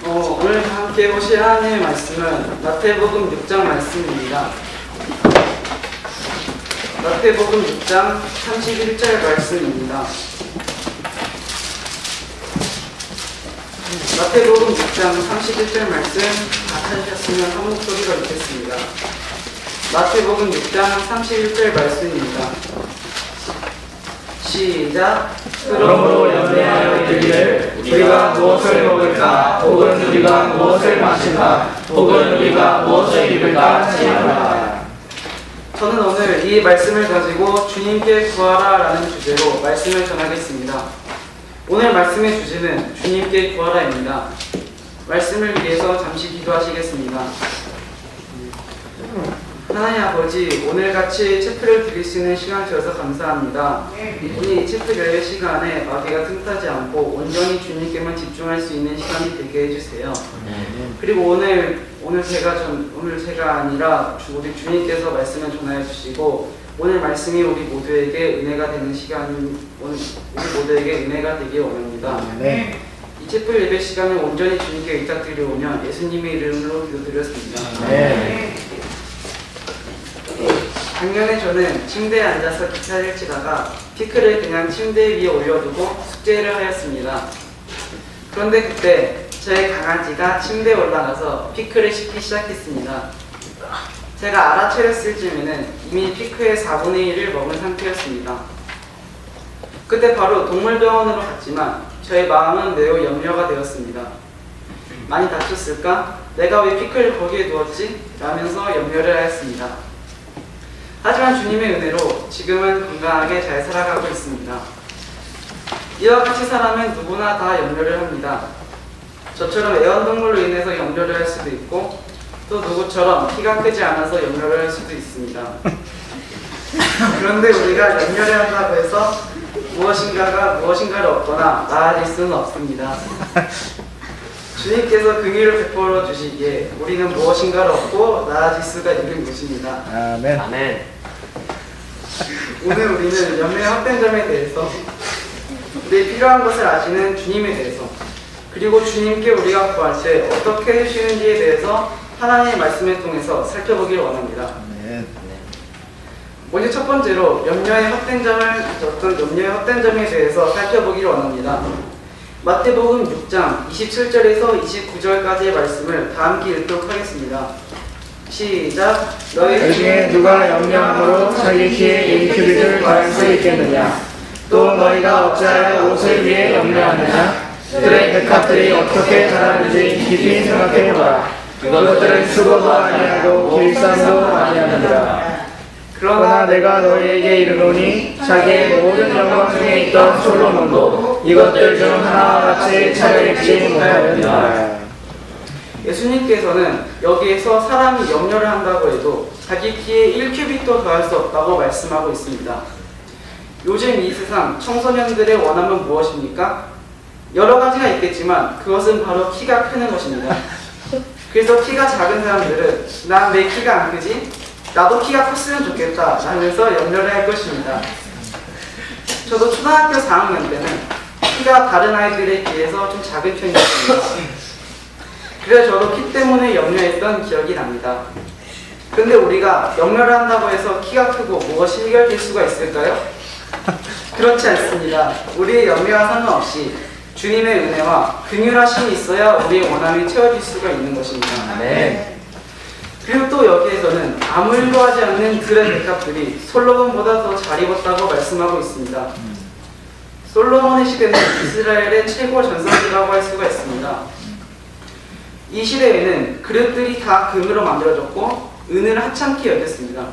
오늘 함께 보실 하나님의 말씀은 마태복음 6장 말씀입니다. 마태복음 6장 31절 말씀입니다. 마태복음 6장 31절 말씀 다 찾으셨으면 한 목소리로 읽겠습니다. 마태복음 6장 31절 말씀입니다. 시작. 그러므로 염려하여 이르기를 우리가 무엇을 먹을까 혹은 우리가 무엇을 마실까 혹은 우리가 무엇을 입을까 하시니라. 저는 오늘 이 말씀을 가지고 주님께 구하라 라는 주제로 말씀을 전하겠습니다. 오늘 말씀의 주제는 주님께 구하라입니다. 말씀을 위해서 잠시 기도하시겠습니다. 하나님 아버지, 오늘같이 체프를 드릴 수 있는 시간 주셔서 감사합니다. 이분이 이 체프 예배 시간에 마귀가 틈타지 않고 온전히 주님께만 집중할 수 있는 시간이 되게 해주세요. 그리고 오늘 제가 아니라 우리 주님께서 말씀을 전하여 주시고 오늘 말씀이 우리 모두에게 은혜가 되는 우리 모두에게 은혜가 되길 원합니다. 이 체프 예배 시간을 온전히 주님께 의탁드리오며 예수님의 이름으로 기도드렸습니다. 작년에 저는 침대에 앉아서 기타를 치다가 피크를 그냥 침대 위에 올려두고 숙제를 하였습니다. 그런데 그때 저의 강아지가 침대에 올라가서 피크를 씹기 시작했습니다. 제가 알아차렸을 즈음에는 이미 피크의 4분의 1을 먹은 상태였습니다. 그때 바로 동물병원으로 갔지만 저의 마음은 매우 염려가 되었습니다. 많이 다쳤을까? 내가 왜 피크를 거기에 두었지? 라면서 염려를 하였습니다. 하지만 주님의 은혜로 지금은 건강하게 잘 살아가고 있습니다. 이와 같이 사람은 누구나 다 염려를 합니다. 저처럼 애완동물로 인해서 염려를 할 수도 있고 또 누구처럼 키가 크지 않아서 염려를 할 수도 있습니다. 그런데 우리가 염려를 한다고 해서 무엇인가를 얻거나 나아질 수는 없습니다. 주님께서 긍휼을 베풀어 주시기에 우리는 무엇인가를 얻고 나아질 수가 있는 것입니다. 아멘. 오늘 우리는 염려의 헛된 점에 대해서, 우리의 필요한 것을 아시는 주님에 대해서, 그리고 주님께 우리가 구할 때 어떻게 해주시는지에 대해서 하나님의 말씀을 통해서 살펴보기를 원합니다. 먼저 첫 번째로 염려의 헛된 점에 대해서 살펴보기를 원합니다. 마태복음 6장 27절에서 29절까지의 말씀을 다 함께 읽도록 하겠습니다. 시작. 너희 중에 누가 염려함으로 자기 키에 1규빗을 더할 수 있겠느냐? 또 너희가 어찌하여 옷을 위해 염려하느냐? 들의 백합들이 어떻게 자라는지 깊이 생각해보라. 그것들은 수고도 아니하고 길쌈도 아니하느니라. 그러나 내가 너희에게 이르노니 자기의 모든 영광 중에 있던 솔로몬도 이것들 중 하나와 같이 차려입지 못하였느니라. 예수님께서는 여기에서 사람이 염려를 한다고 해도 자기 키에 1규빗도 더할 수 없다고 말씀하고 있습니다. 요즘 이 세상 청소년들의 원함은 무엇입니까? 여러 가지가 있겠지만 그것은 바로 키가 크는 것입니다. 그래서 키가 작은 사람들은 난 내 키가 안 크지? 나도 키가 컸으면 좋겠다 하면서 염려를 할 것입니다. 저도 초등학교 4학년 때는 키가 다른 아이들에 비해서 좀 작은 편이었습니다. 그래서 저도 키 때문에 염려했던 기억이 납니다. 그런데 우리가 염려를 한다고 해서 키가 크고 무엇이 해결될 수가 있을까요? 그렇지 않습니다. 우리의 염려와 상관없이 주님의 은혜와 긍휼하심이 있어야 우리의 원함이 채워질 수가 있는 것입니다. 그리고 또 여기에서는 아무 일도 하지 않는 들의 백합들이 솔로몬보다 더 잘 입었다고 말씀하고 있습니다. 솔로몬의 시대는 이스라엘의 최고 전성기라고 할 수가 있습니다. 이 시대에는 그릇들이 다 금으로 만들어졌고 은을 하찮게 여겼습니다.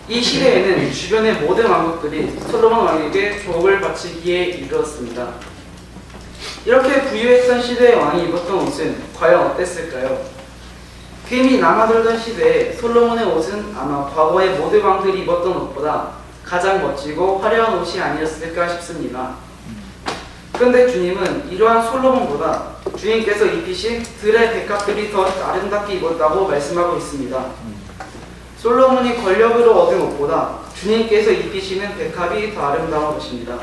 이 시대에는 주변의 모든 왕국들이 솔로몬 왕에게 조업을 바치기에 이르렀습니다. 이렇게 부유했던 시대의 왕이 입었던 옷은 과연 어땠을까요? 금이 남아돌던 시대에 솔로몬의 옷은 아마 과거의 모든 왕들이 입었던 옷보다 가장 멋지고 화려한 옷이 아니었을까 싶습니다. 그런데 주님은 이러한 솔로몬보다 주님께서 입히신 들의 백합들이 더 아름답게 입었다고 말씀하고 있습니다. 솔로몬이 권력으로 얻은 옷보다 주님께서 입히시는 백합이 더 아름다운 것입니다.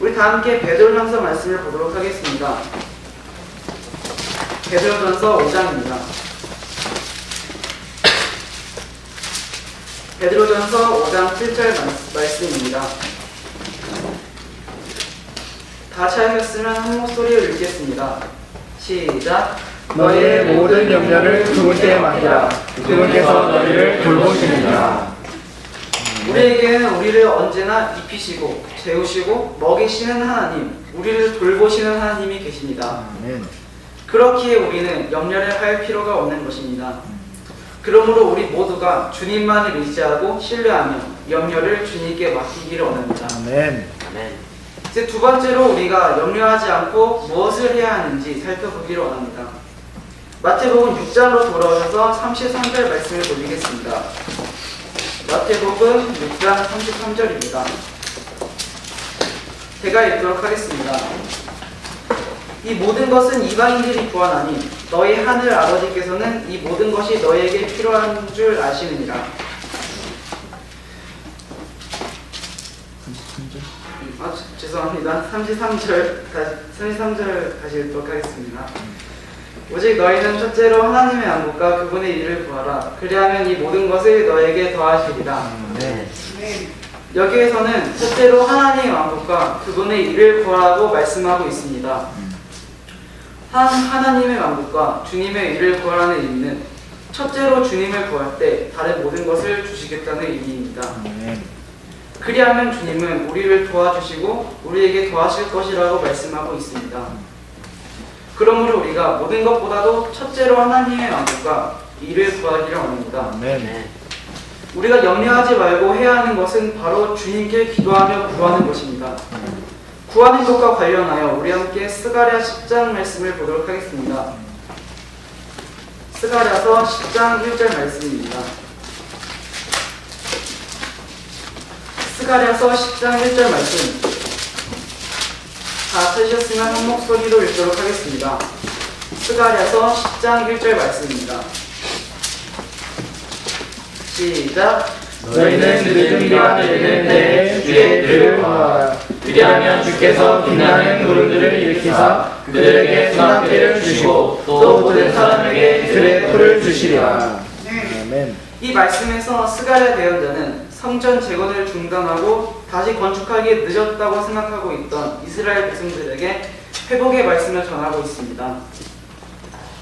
우리 다 함께 베드로전서 말씀을 보도록 하겠습니다. 베드로전서 5장입니다. 베드로전서 5장 7절 말씀입니다. 다 찾으셨으면 한 목소리로 읽겠습니다. 시작. 너희의 모든 염려를 그분께 맡기라. 그분께서 너희를 돌보시느니라. 우리에게는 우리를 언제나 입히시고 재우시고 먹이시는 하나님, 우리를 돌보시는 하나님이 계십니다. 아멘. 그렇기에 우리는 염려를 할 필요가 없는 것입니다. 그러므로 우리 모두가 주님만을 의지하고 신뢰하며 염려를 주님께 맡기기를 원합니다. 아멘. 이제 두 번째로 우리가 염려하지 않고 무엇을 해야 하는지 살펴보기를 원합니다. 마태복음 6장으로 돌아오셔서 33절 말씀을 보시겠습니다. 마태복음 6장 33절입니다. 제가 읽도록 하겠습니다. 이 모든 것은 이방인들이 구하나니 너희 하늘 아버지께서는 이 모든 것이 너희에게 필요한 줄 아시느니라. 죄송합니다. 33절 다시 읽도록 하겠습니다. 오직 너희는 첫째로 하나님의 왕국과 그분의 일을 구하라. 그리하면 이 모든 것을 너에게 더하시리라. 여기에서는 첫째로 하나님의 왕국과 그분의 일을 구하라고 말씀하고 있습니다. 하나님의 왕국과 주님의 일을 구하라는 의미는 첫째로 주님을 구할 때 다른 모든 것을 주시겠다는 의미입니다. 그리하면 주님은 우리를 도와주시고 우리에게 더하실 것이라고 말씀하고 있습니다. 그러므로 우리가 모든 것보다도 첫째로 하나님의 왕국과 일을 구하기를 원합니다. 우리가 염려하지 말고 해야 하는 것은 바로 주님께 기도하며 구하는 것입니다. 구하는 것과 관련하여 우리 함께 스가랴 10장 말씀을 보도록 하겠습니다. 스가랴서 10장 1절 말씀입니다. 스가랴서 10장 1절 말씀 다 찾으셨으면 한 목소리로 읽도록 하겠습니다. 스가랴서 10장 1절 말씀입니다. 시작. 너희는 늦은 비가 내리는 때에 주의 뜻을 구하라. 그리하면 주께서 빛나는 구름들을 일으키사 그들에게 소낙비를 주시고 또 모든 사람에게 그들의 풀을 주시리라. 아멘. 이 말씀에서 스가랴 대언자는 성전 재건을 중단하고 다시 건축하기 늦었다고 생각하고 있던 이스라엘 백성들에게 회복의 말씀을 전하고 있습니다.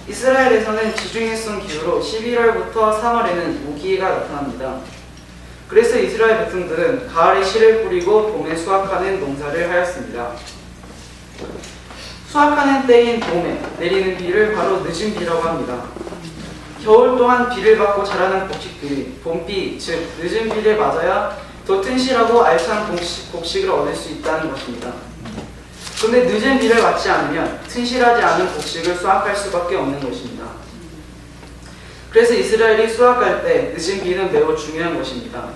이스라엘에서는 지중해성 기후로 11월부터 3월에는 우기가 나타납니다. 그래서 이스라엘 백성들은 가을에 씨를 뿌리고 봄에 수확하는 농사를 하였습니다. 수확하는 때인 봄에 내리는 비를 바로 늦은 비라고 합니다. 겨울 동안 비를 받고 자라는 곡식들이 봄비, 즉 늦은 비를 맞아야 더 튼실하고 알찬 곡식을 얻을 수 있다는 것입니다. 그런데 늦은 비를 맞지 않으면 튼실하지 않은 곡식을 수확할 수밖에 없는 것입니다. 그래서 이스라엘이 수확할 때 늦은 비는 매우 중요한 것입니다.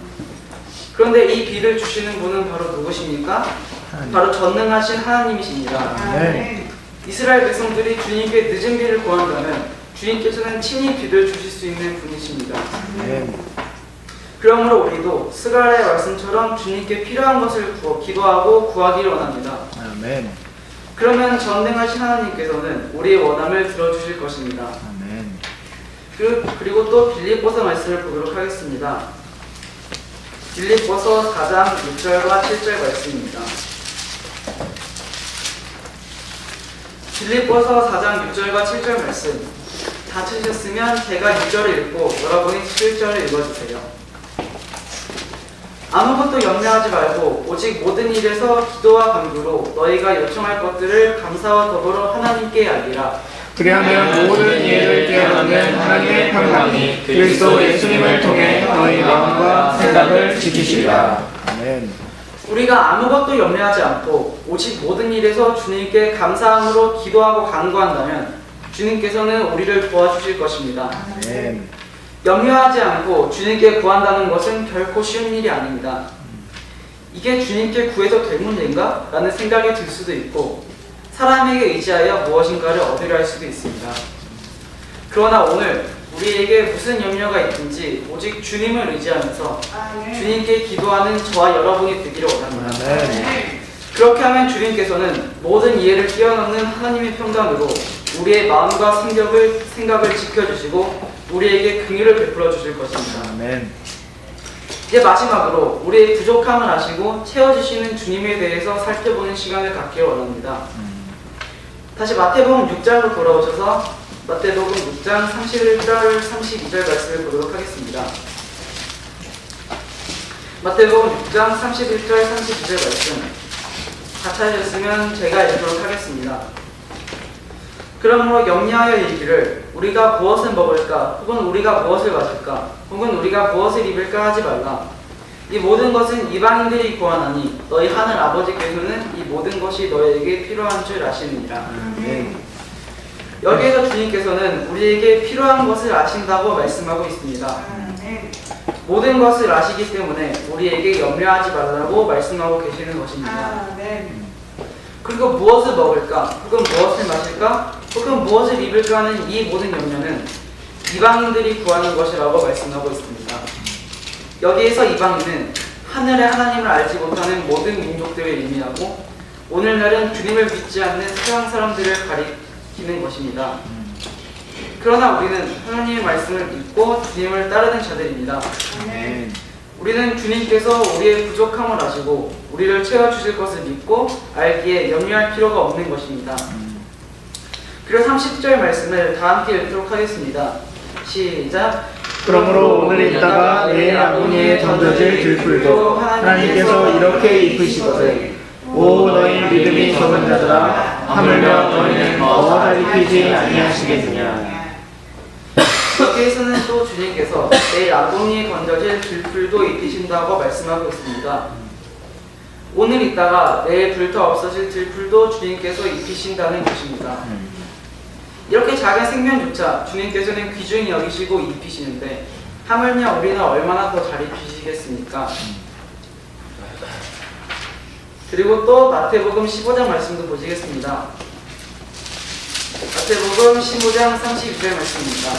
그런데 이 비를 주시는 분은 바로 누구십니까? 바로 전능하신 하나님이십니다. 이스라엘 백성들이 주님께 늦은 비를 구한다면 주님께서는 친히 비를 주실 수 있는 분이십니다. 그러므로 우리도 스가랴의 말씀처럼 주님께 필요한 것을 기도하고 구하기를 원합니다. 아멘. 그러면 전능하신 하나님께서는 우리의 원함을 들어주실 것입니다. 아멘. 그리고 또 빌립보서 말씀을 보도록 하겠습니다. 빌립보서 4장 6절과 7절 말씀입니다. 빌립보서 4장 6절과 7절 말씀 다 찾으셨으면 제가 6절을 읽고 여러분이 7절을 읽어주세요. 아무것도 염려하지 말고 오직 모든 일에서 기도와 간구로 너희가 요청할 것들을 감사와 더불어 하나님께 알리라. 그리하면 모든 이해를 뛰어넘는 하나님의 평강이 그리스도 예수님을 통해 너희 마음과 생각을 지키시리라. 아멘. 우리가 아무것도 염려하지 않고 오직 모든 일에서 주님께 감사함으로 기도하고 간구한다면 주님께서는 우리를 도와주실 것입니다. 아멘. 염려하지 않고 주님께 구한다는 것은 결코 쉬운 일이 아닙니다. 이게 주님께 구해서 될 문제인가? 라는 생각이 들 수도 있고 사람에게 의지하여 무엇인가를 얻으려 할 수도 있습니다. 그러나 오늘 우리에게 무슨 염려가 있든지 오직 주님을 의지하면서 주님께 기도하는 저와 여러분이 되기를 원합니다. 아멘. 그렇게 하면 주님께서는 모든 이해를 뛰어넘는 하나님의 평강으로 우리의 마음과 생각을 지켜주시고 우리에게 긍휼을 베풀어 주실 것입니다. 아멘. 이제 마지막으로 우리의 부족함을 아시고 채워주시는 주님에 대해서 살펴보는 시간을 갖기를 원합니다. 다시 마태복음 6장으로 돌아오셔서 마태복음 6장 31절 32절 말씀을 보도록 하겠습니다. 마태복음 6장 31절 32절 말씀 다 찾으셨으면 제가 읽도록 하겠습니다. 그러므로 염려하여 이르기를 우리가 무엇을 먹을까 혹은 우리가 무엇을 마실까 혹은 우리가 무엇을 입을까 하지 말라. 이 모든 것은 이방인들이 구하나니 너희 하늘 아버지께서는 이 모든 것이 너희에게 필요한 줄 아시느니라. 여기에서 주님께서는 우리에게 필요한 것을 아신다고 말씀하고 있습니다. 모든 것을 아시기 때문에 우리에게 염려하지 말라고 말씀하고 계시는 것입니다. 그리고 무엇을 먹을까 혹은 무엇을 마실까 혹은 무엇을 입을까 하는 이 모든 염려는 이방인들이 구하는 것이라고 말씀하고 있습니다. 여기에서 이방인은 하늘의 하나님을 알지 못하는 모든 민족들을 의미하고 오늘날은 주님을 믿지 않는 서양 사람들을 가리키는 것입니다. 그러나 우리는 하나님의 말씀을 믿고 주님을 따르는 자들입니다. 우리는 주님께서 우리의 부족함을 아시고 우리를 채워주실 것을 믿고 알기에 염려할 필요가 없는 것입니다. 그리고 30절 말씀을 다 함께 읽도록 하겠습니다. 시작. 그러므로 오늘 있다가 내일 아궁이에 던져질 들풀도 하나님께서 이렇게 입으시거든. 오 너희 믿음이 적은 자들아, 하물며 너희는 뭐가 입히지 아니하시겠느냐. 여기에서는 또 주님께서 내일 아궁이에 건져질 들풀도 입히신다고 말씀하고 있습니다. 오늘 있다가 내일 불타 없어질 들풀도 주님께서 입히신다는 것입니다. 이렇게 작은 생명조차 주님께서는 귀중히 여기시고 입히시는데 하물며 우리는 얼마나 더 잘 입히시겠습니까? 그리고 또 마태복음 15장 말씀도 보시겠습니다. 마태복음 15장 32절 말씀입니다.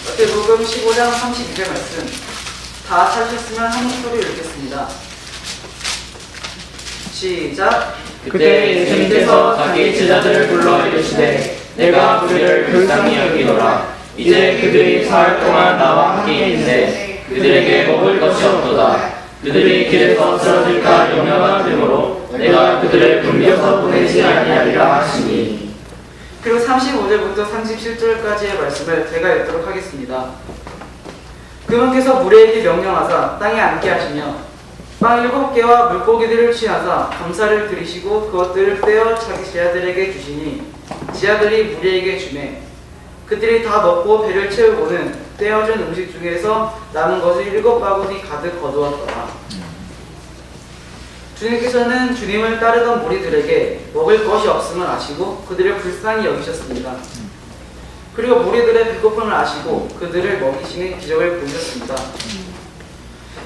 마태복음 15장 32절 말씀 다 찾으셨으면 한 목소리로 읽겠습니다. 시작. 그때 예수님께서 자기 제자들을 불러 이르시되 내가 그들을 불쌍히 여기노라. 이제 그들이 사흘 동안 나와 함께 있는데 그들에게 먹을 것이 없도다. 그들이 길에서 쓰러질까 염려가 되므로 내가 그들을 굶겨서 보내지 아니하리라 하시니. 그리고 35절부터 37절까지의 말씀을 제가 읽도록 하겠습니다. 그분께서 무리에게 명령하사 땅에 앉게 하시며 빵 7개와 물고기들을 취하사 감사를 드리시고 그것들을 떼어 자기 제자들에게 주시니 제자들이 무리에게 주매 그들이 다 먹고 배를 채우고는 떼어준 음식 중에서 남은 것을 7바구니 가득 거두었더라. 주님께서는 주님을 따르던 무리들에게 먹을 것이 없음을 아시고 그들을 불쌍히 여기셨습니다. 그리고 무리들의 배고픔을 아시고 그들을 먹이시는 기적을 보이셨습니다.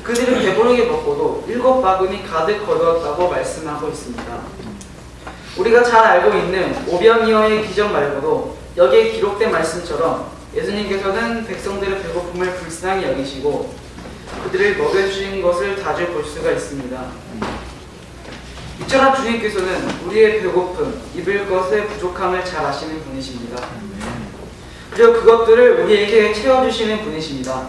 그들은 배부르게 먹고도 7바구니 가득 거두었다고 말씀하고 있습니다. 우리가 잘 알고 있는 오병이어의 기적 말고도 여기에 기록된 말씀처럼 예수님께서는 백성들의 배고픔을 불쌍히 여기시고 그들을 먹여주신 것을 자주 볼 수가 있습니다. 이처럼 주님께서는 우리의 배고픔, 입을 것의 부족함을 잘 아시는 분이십니다. 그리고 그것들을 우리에게 채워주시는 분이십니다.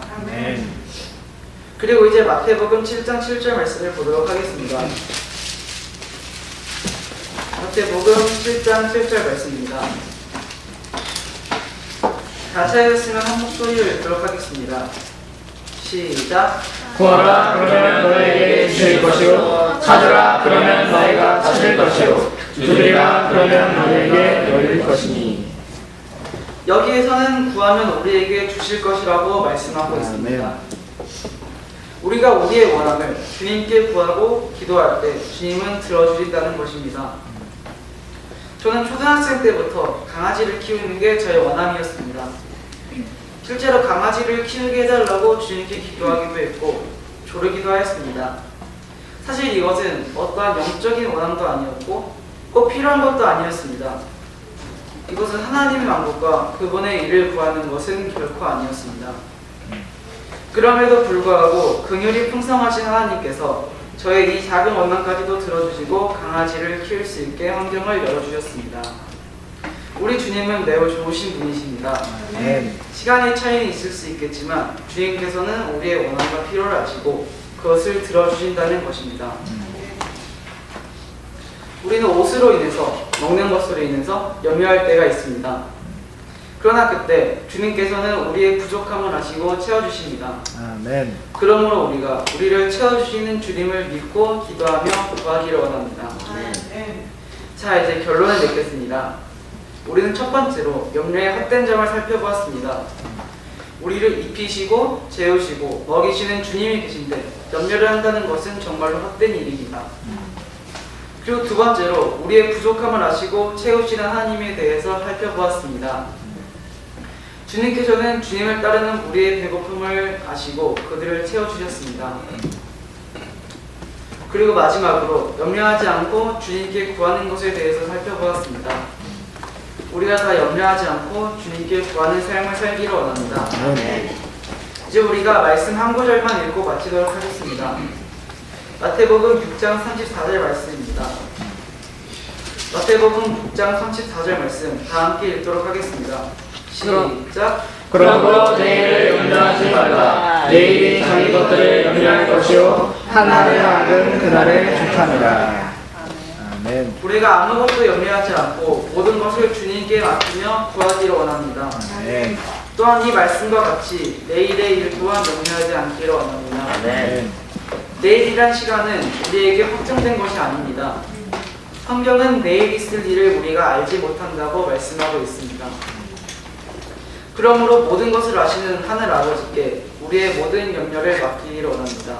그리고 이제 마태복음 7장 7절 말씀을 보도록 하겠습니다. 마태복음 7장 7절 말씀입니다. 다 찾으셨으면 한 목소리로 읽도록 하겠습니다. 시작. 구하라 그러면 너에게 주실 것이요, 찾으라 그러면 너희가 찾을 것이요, 두드리라 그러면 너에게 열릴 것이니. 여기에서는 구하면 우리에게 주실 것이라고 말씀하고 있습니다. 우리가 우리의 원함을 주님께 구하고 기도할 때 주님은 들어주신다는 것입니다. 저는 초등학생 때부터 강아지를 키우는 게 저의 원함이었습니다. 실제로 강아지를 키우게 해달라고 주님께 기도하기도 했고 조르기도 하였습니다. 사실 이것은 어떠한 영적인 원함도 아니었고 꼭 필요한 것도 아니었습니다. 이것은 하나님의 왕국과 그분의 일을 구하는 것은 결코 아니었습니다. 그럼에도 불구하고 긍휼이 풍성하신 하나님께서 저의 이 작은 원망까지도 들어주시고 강아지를 키울 수 있게 환경을 열어주셨습니다. 우리 주님은 매우 좋으신 분이십니다. 아멘. 시간의 차이는 있을 수 있겠지만 주님께서는 우리의 원함과 필요를 아시고 그것을 들어주신다는 것입니다. 우리는 옷으로 인해서, 먹는 것으로 인해서 염려할 때가 있습니다. 그러나 그때 주님께서는 우리의 부족함을 아시고 채워주십니다. 아멘. 그러므로 우리가 우리를 채워주시는 주님을 믿고 기도하며 구하기를 원합니다. 자, 이제 결론을 맺겠습니다. 우리는 첫 번째로 염려의 헛된 점을 살펴보았습니다. 우리를 입히시고 재우시고 먹이시는 주님이 계신데 염려를 한다는 것은 정말로 헛된 일입니다. 그리고 두 번째로 우리의 부족함을 아시고 채우시는 하나님에 대해서 살펴보았습니다. 주님께서는 주님을 따르는 우리의 배고픔을 아시고 그들을 채워주셨습니다. 그리고 마지막으로 염려하지 않고 주님께 구하는 것에 대해서 살펴보았습니다. 우리가 다 염려하지 않고 주님께 구하는 삶을 살기를 원합니다. 이제 우리가 말씀 한 구절만 읽고 마치도록 하겠습니다. 마태복음 6장 34절 말씀입니다. 마태복음 6장 34절 말씀 다 함께 읽도록 하겠습니다. 시작. 그러므로 내일을 염려하지 말라. 내일이 자기 것들을 염려할 것이요 하나의 악은 그날을 좋답니다. 아멘. 우리가 아무것도 염려하지 않고 모든 것을 주님께 맡기며 구하기를 원합니다. 아멘. 또한 이 말씀과 같이 내일의 일 또한 염려하지 않기를 원합니다. 아멘. 내일이란 시간은 우리에게 확정된 것이 아닙니다. 성경은 내일 있을 일을 우리가 알지 못한다고 말씀하고 있습니다. 그러므로 모든 것을 아시는 하늘 아버지께 우리의 모든 염려를 맡기기를 원합니다.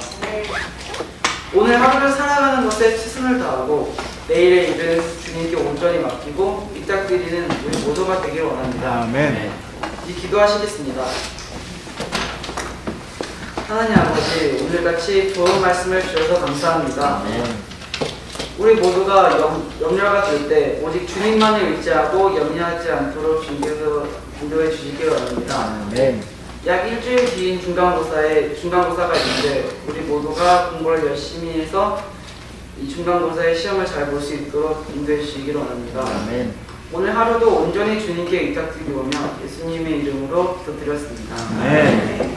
오늘 하루를 살아가는 것에 최선을 다하고 내일의 일은 주님께 온전히 맡기고 부탁드리는 우리 모두가 되기를 원합니다. 아멘. 이 기도하시겠습니다. 하나님 아버지, 오늘같이 좋은 말씀을 주셔서 감사합니다. 우리 모두가 염려가 될 때 오직 주님만을 의지하고 염려하지 않도록 주님께서 인도해 주시기 바랍니다. 아멘. 약 일주일 뒤인 중간고사가 있는데 우리 모두가 공부를 열심히 해서 이 중간고사의 시험을 잘 볼 수 있도록 인도해 주시기 바랍니다. 아멘. 오늘 하루도 온전히 주님께 의탁드리오며 예수님의 이름으로 기도드렸습니다. 아멘.